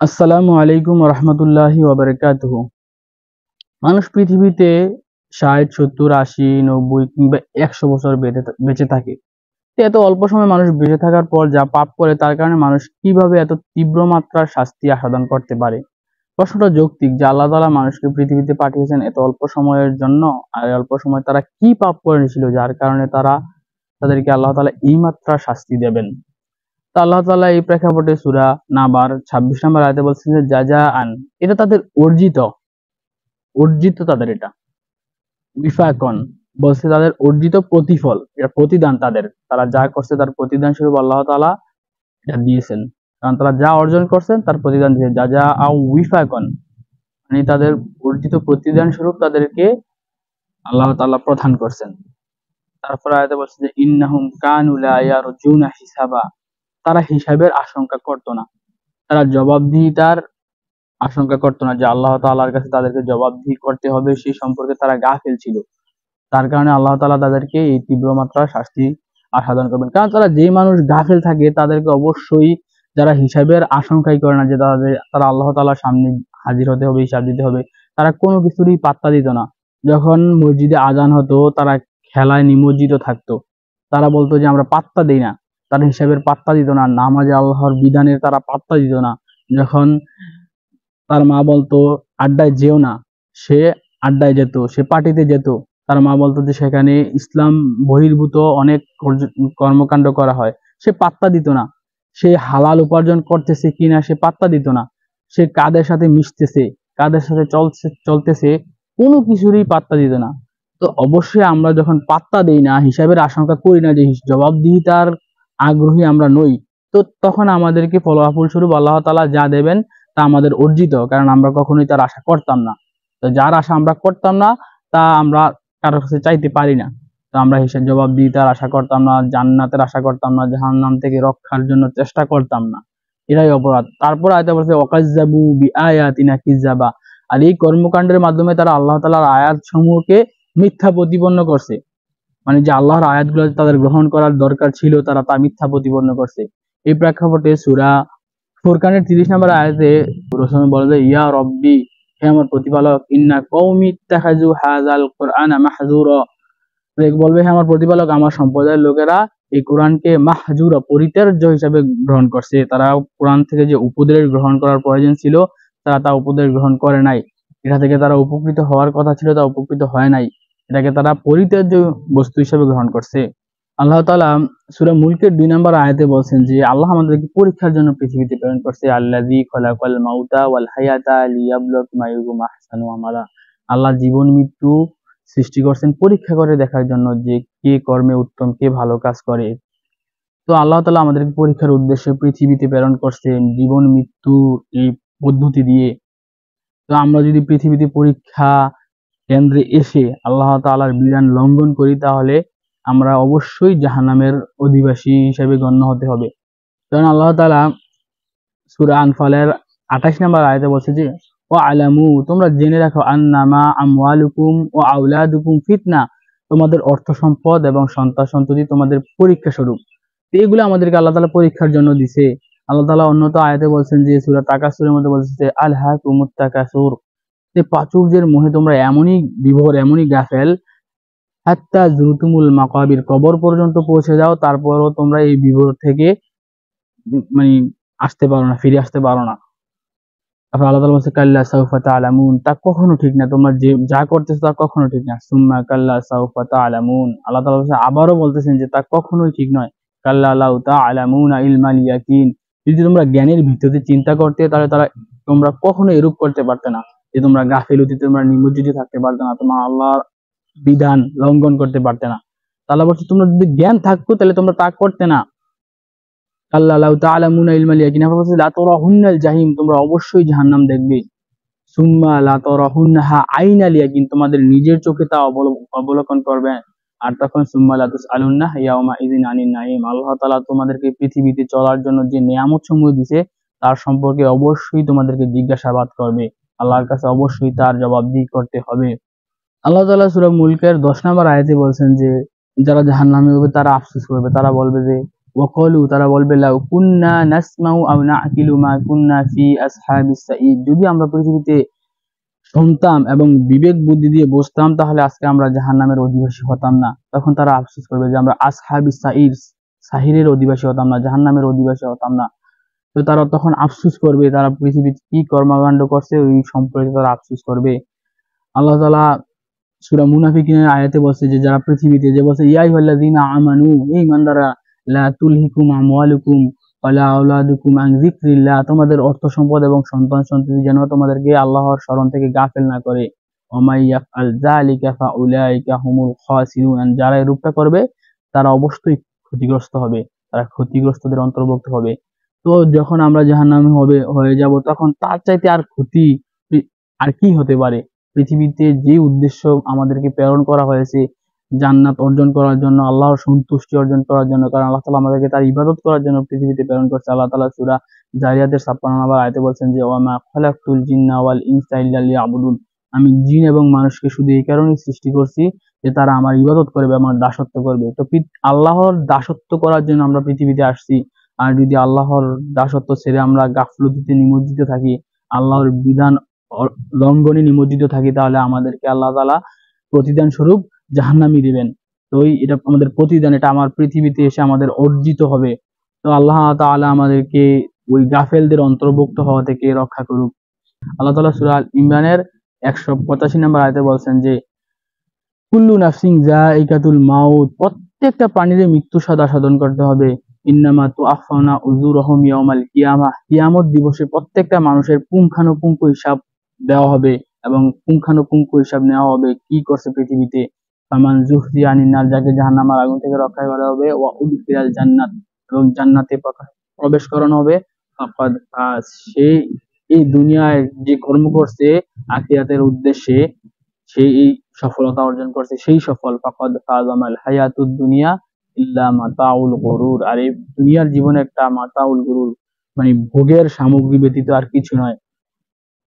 আসসালামু আলাইকুম রহমতুল্লাহি ওয়াবারাকাতুহু। মানুষ পৃথিবীতে ৬০, ৭০, ৮০, ৯০ কিংবা ১০০ বছর বেঁচে থাকে। এত অল্প সময় মানুষ বেঁচে থাকার পর যা পাপ করে তার কারণে মানুষ কিভাবে এত তীব্র মাত্রার শাস্তি আস্বাদন করতে পারে? প্রশ্নটা যৌক্তিক যে আল্লাহ তাআলা মানুষকে পৃথিবীতে পাঠিয়েছেন এত অল্প সময়ের জন্য। আর এই অল্প সময় তারা কি পাপ করেছিল যার কারণে তাদেরকে আল্লাহ তাআলা এই মাত্রার শাস্তি দেবেন? তো আল্লাহ তাআলা এই প্রেক্ষাপটে সূরা নাবার ২৬ নম্বর আয়াতে বলছেন যে জাযাআন, এটা তাদের অর্জিত তাদের এটা। উইফাকন বলছে তাদের অর্জিত প্রতিফল, এটা প্রতিদান তারা যা করছে তার প্রতিদান স্বরূপ আল্লাহ তাআলা এটা দিয়েছেন। কারণ তারা যা অর্জন করছেন তার প্রতিদান দিয়েছেন। জাযাআ উইফাকন মানে তাদের অর্জিত প্রতিদান স্বরূপ তাদেরকে আল্লাহ তাআলা প্রদান করছেন। তারপর আয়াতে বলছে যে ইন্নাহুম কানু লা ইয়ারজুনা হিসাবা, তারা হিসাবের আশঙ্কা করতো না, তারা জবাবদিহিতার আশঙ্কা করতো না যে আল্লাহ তাআলার কাছে তাদেরকে জবাবদিহি করতে হবে সেই সম্পর্কে তারা গাফিল ছিল। তার কারণে আল্লাহ তাআলা তাদেরকে এই তীব্র মাত্রার শাস্তি আস্বাদন করবেন। কারণ যে মানুষ গাফিল থাকে তাদেরকে অবশ্যই যারা হিসাবের আশঙ্কাই করে না যে তারা আল্লাহ তাআলার সামনে হাজির হতে হবে, হিসাব দিতে হবে, তারা কোনো কিছুরই পাত্তা দিত না। যখন মসজিদে আজান হতো তারা খেলায় নিমজ্জিত থাকতো। তারা বলতো যে আমরা পাত্তা দিই না, তারা হিসাবের পাত্তা দিত না, নামাজে আল্লাহর বিধানের তারা পাত্তা দিত না। যখন তার মা বলতো আড্ডায় যেও না, সে আড্ডায় যেত, সে পার্টিতে যেত। তার মা বলতো যে সেখানে ইসলাম বহির্ভূত অনেক কর্মকাণ্ড করা হয়, সে পাত্তা দিত না। সে হালাল উপার্জন করতেছে কিনা সে পাত্তা দিত না। সে কাদের সাথে মিশতেছে, কাদের সাথে চলতেছে, কোনো কিছুরই পাত্তা দিত না। তো অবশ্যই আমরা যখন পাত্তা দেই না, হিসাবের আশঙ্কা করি না, যে জবাবদিহিতার আগ্রহী আমরা নই, তো তখন আমাদেরকে ফলাফল স্বরূপ আল্লাহ তাআলা যা দেবেন তা আমাদের অর্জিত, কারণ আমরা কখনোই তার আশা করতাম না। তো যার আশা আমরা করতাম না তা আমরা কারোর কাছে চাইতে পারি না। তো আমরা হিসাব জবাবদিহিতার আশা করতাম না, জান্নাতের আশা করতাম না, জাহান্নাম থেকে রক্ষার জন্য চেষ্টা করতাম না, এটাই অপরাধ। তারপর আয়াতে বলছে ওয়াকাজ্জাবু বিআয়াতিনা কিযাবা, আর এই কর্মকাণ্ডের মাধ্যমে তারা আল্লাহ তাআলার আয়াত সমূহকে মিথ্যা প্রতিপন্ন করছে। মানে যে আল্লাহর আয়াতগুলো তাদের গ্রহণ করার দরকার ছিল তারা তা মিথ্যা প্রতিপন্ন করছে। এই প্রেক্ষাপটে সূরা ফুরকানের ৩০ নম্বর আয়াতে রাসূল বলে, ইয়া রব্বি, হে আমার প্রতিপালক, ইন্না কওমি ইত্তাখাযু হাযাল কুরআনা মাহজুরা, বলবে হে আমার প্রতিপালক, আমার সম্প্রদায়ের লোকেরা এই কোরআনকে মাহজুরা, পরিত্যাজ্য হিসাবে গ্রহণ করছে। তারা কোরআন থেকে যে উপদেশ গ্রহণ করার প্রয়োজন ছিল তারা তা উপদেশ গ্রহণ করে নাই। এটা থেকে তারা উপকৃত হওয়ার কথা ছিল তা উপকৃত হয় নাই, এটাকে তারা পরিত্যাজ্য বস্তু হিসেবে গ্রহণ করছে। আল্লাহ তাআলা সূরা মুলকের ২ নম্বর আয়াতে বলছেন যে আল্লাহ আমাদেরকে পরীক্ষার জন্য পৃথিবীতে প্রেরণ করছে। আল্লাযী খালাকাল মাউতা ওয়াল হায়াতা লিয়াবলুয়াকুম আইয়ুকুম আহসানু আমালা, আল্লাহ জীবন মৃত্যু সৃষ্টি করছেন পরীক্ষা করে দেখার জন্য যে কে কর্মে উত্তম, কে ভালো কাজ করে। তো আল্লাহ তাআলা আমাদেরকে পরীক্ষার উদ্দেশ্যে পৃথিবীতে প্রেরণ করছেন জীবন মৃত্যু এই পদ্ধতি দিয়ে। তো আমরা যদি পৃথিবীতে পরীক্ষা কেন্দ্রে এসে আল্লাহ তাআলার বিধান লঙ্ঘন করি তাহলে আমরা অবশ্যই জাহান্নামের অধিবাসী হিসেবে গণ্য হতে হবে। কারণ আল্লাহ তাআলা সূরা আনফালের ২৮ নম্বর আয়াতে বলছে যে ওয়া'লামু, তোমরা জেনে রাখো, আন্নামা আমওয়ালুকুম ওয়া আওলাদুকুম ফিতনা, তোমাদের অর্থ সম্পদ এবং সন্তান সন্ততি তোমাদের পরীক্ষা স্বরূপ। তো এগুলো আমাদেরকে আল্লাহ তাআলা পরীক্ষার জন্য দিছে। আল্লাহ তাআলা অন্যত আয়াতে বলছেন যে সূরা তাকাসুরের মধ্যে বলছে যে আলহাকুমুত তাকাসুর, যে প্রাচুর্যের মোহে তোমরা এমনই বিভোর, এমনই গাফেল, হাত্তা জুরতুমুল মাকাবির, কবর পর্যন্ত পৌঁছে যাও, তারপরও তোমরা এই বিভোর থেকে মানে আসতে পারো না, ফিরে আসতে পারো না। তারপর আল্লাহ তাআলা বলছে কাল্লা সাউফা তা'লামুন, তা কখনো ঠিক না, তোমরা যে যা করতেছো তা কখনো ঠিক না। সুম্মা কাল্লা সাউফা তা'লামুন, আল্লাহ তাআলা বলছে আবারও বলতেছেন যে তা কখনোই ঠিক নয়। কাল্লা লাউ তা'লামুনা ইলমাল ইয়াকিন, যদি তোমরা জ্ঞানের ভিত্তিতে চিন্তা করতে তাহলে তোমরা কখনো এরূপ করতে পারতে না, যে তোমরা গাফিলতিতে তোমরা নিমজ্জিত থাকতে পারতে না, তোমরা আল্লাহর বিধান লঙ্ঘন করতে পারতে না। আল্লাহ বলছে তোমরা যদি জ্ঞান থাকতো তাহলে তোমরা তা করতে না। কাল্লা লাউ তা'লামুনা ইলমাল ইয়াকিন, আবার বলছে লা তারাহুন্নাল জাহিম, তোমরা অবশ্যই জাহান্নাম দেখবে। সুম্মা লা তারাহুন্নাহা আইনাল ইয়াকিন, তোমাদের নিজের চোখে তা অবলোকন করবে। আর তখন সুম্মা লা তুসআলুন্না ইয়াউমা ইযিন আনিন নাঈম, আল্লাহ তাআলা তোমাদেরকে পৃথিবীতে চলার জন্য যে নিয়ামত সমূহ দিয়েছে তার সম্পর্কে অবশ্যই তোমাদেরকে জিজ্ঞাসাবাদ করবে। আল্লাহর কাছে অবশ্যই তার জবাবদিহি করতে হবে। আল্লাহ তাআলা সূরা মুলকের ১০ নম্বর আয়াতে বলছেন যে যারা জাহান্নামী হবে তারা আফসোস করবে, তারা বলবে যে ওয়াকালু তারা বলবে লাউ কুন্না নাসমাউ আও নাআকিলু মা কুন্না ফি আসহাবিস সাঈদ, যদি আমরা পৃথিবীতে শুনতাম এবং বিবেক বুদ্ধি দিয়ে বুঝতাম তাহলে আজকে আমরা জাহান্নামের অধিবাসী হতাম না। তখন তারা আফসোস করবে যে আমরা আসহাবিস সাঈর, সাহিরের অধিবাসী হতাম না, জাহান্নামের অধিবাসী হতাম না। তো তারা তখন আফসোস করবে তারা পৃথিবীতে কি কর্মকাণ্ড করছে ওই সম্পর্কে তারা আফসোস করবে। আল্লাহ তাআলা সূরা মুনাফিকিনের আয়াতে বলছে যে যারা পৃথিবীতে যে বলছে ইয়া আইয়ুহাল্লাযীনা আমানু, এই ইমানদাররা, লা তুলহিকুম আমওয়ালুকুম ওয়ালা আওলাদুকুম আন যিকরিল্লাহ, তোমাদের অর্থ সম্পদ এবং সন্তান সন্ততি যেন তোমাদেরকে আল্লাহর স্মরণ থেকে গাফেল না করে। ওয়া মাই ইয়াফআল যালিকা ফাউলাইকা হুমুল খাসিরুন, যারা এরূপটা করবে তারা অবশ্যই ক্ষতিগ্রস্ত হবে, তারা ক্ষতিগ্রস্তদের অন্তর্ভুক্ত হবে। তো যখন আমরা জাহান্নামী হয়ে যাব তখন তার চাইতে আর ক্ষতি আর কি হতে পারে। পৃথিবীতে যে উদ্দেশ্য আমাদেরকে প্রেরণ করা হয়েছে জান্নাত অর্জন করার জন্য, আল্লাহর সন্তুষ্টি অর্জন করার জন্য, কারণ আল্লাহ তাআলা আমাদেরকে তার ইবাদত করার জন্য পৃথিবীতে প্রেরণ করছে। আল্লাহ তাআলা সূরা জারিয়াতের ৫৬ নম্বর আয়াতে বলছেন যে ওয়া মা খালাকতুল জিন্না ওয়াল ইনসা ইল্লা লিয়াবুদুন, আমি জিন এবং মানুষকে শুধু এই কারণেই সৃষ্টি করছি যে তারা আমার ইবাদত করবে, আমার দাসত্ব করবে। তো আল্লাহর দাসত্ব করার জন্য আমরা পৃথিবীতে আসছি। আর যদি আল্লাহর দাসত্ব ছেড়ে আমরা গাফলতিতে নিমজ্জিত থাকি, আল্লাহর বিধান লঙ্ঘনে নিমজ্জিত থাকি, তাহলে আমাদেরকে আল্লাহ তাআলা প্রতিদান স্বরূপ জাহান্নামী দিবেন। তো এটা আমাদের প্রতিদান, এটা আমার পৃথিবীতে এসে আমাদের অর্জিত হবে। তো আল্লাহ তাআলা আমাদেরকে ওই গাফেলদের অন্তর্ভুক্ত হওয়া থেকে রক্ষা করুক। আল্লাহ তাআলা সূরা আল ইমরানের ১৮৫ নম্বর আয়াতে বলছেন যে কুল্লু নাফসিন যায়িকাতুল মাউত, প্রত্যেকটা প্রাণীর মৃত্যু সাধন করতে হবে। ইন্নামা তুআফাউনা উজুরহুম ইয়াউমাল কিয়ামাহ, কিয়ামত দিবসে প্রত্যেকটা মানুষের পুঙ্খানুপুঙ্খ হিসাব দেওয়া হবে এবং পুঙ্খানুপুঙ্খ হিসাব নেওয়া হবে কি করছে পৃথিবীতে। ফামান যুহজিয়া আনিন নার, যাকে জাহান্নামের আগুন থেকে রক্ষা করা হবে, ওয়া উদখিলাল জান্নাত, এবং জান্নাতে প্রবেশ করানো হবে। ফাকাদ ফাজ, সে এই দুনিয়ায় যে কর্ম করছে আখিরাতের উদ্দেশ্যে সেই এই সফলতা অর্জন করছে, সেই সফল। ফাকাদ ফাযা মাল হায়াতুদ দুনিয়া ইল্লা মাতাউল গুরুর, আর এই দুনিয়ার জীবন একটা মাতাউল গুরুর, মানে ভোগের সামগ্রী ব্যতীত আর কিছু নয়।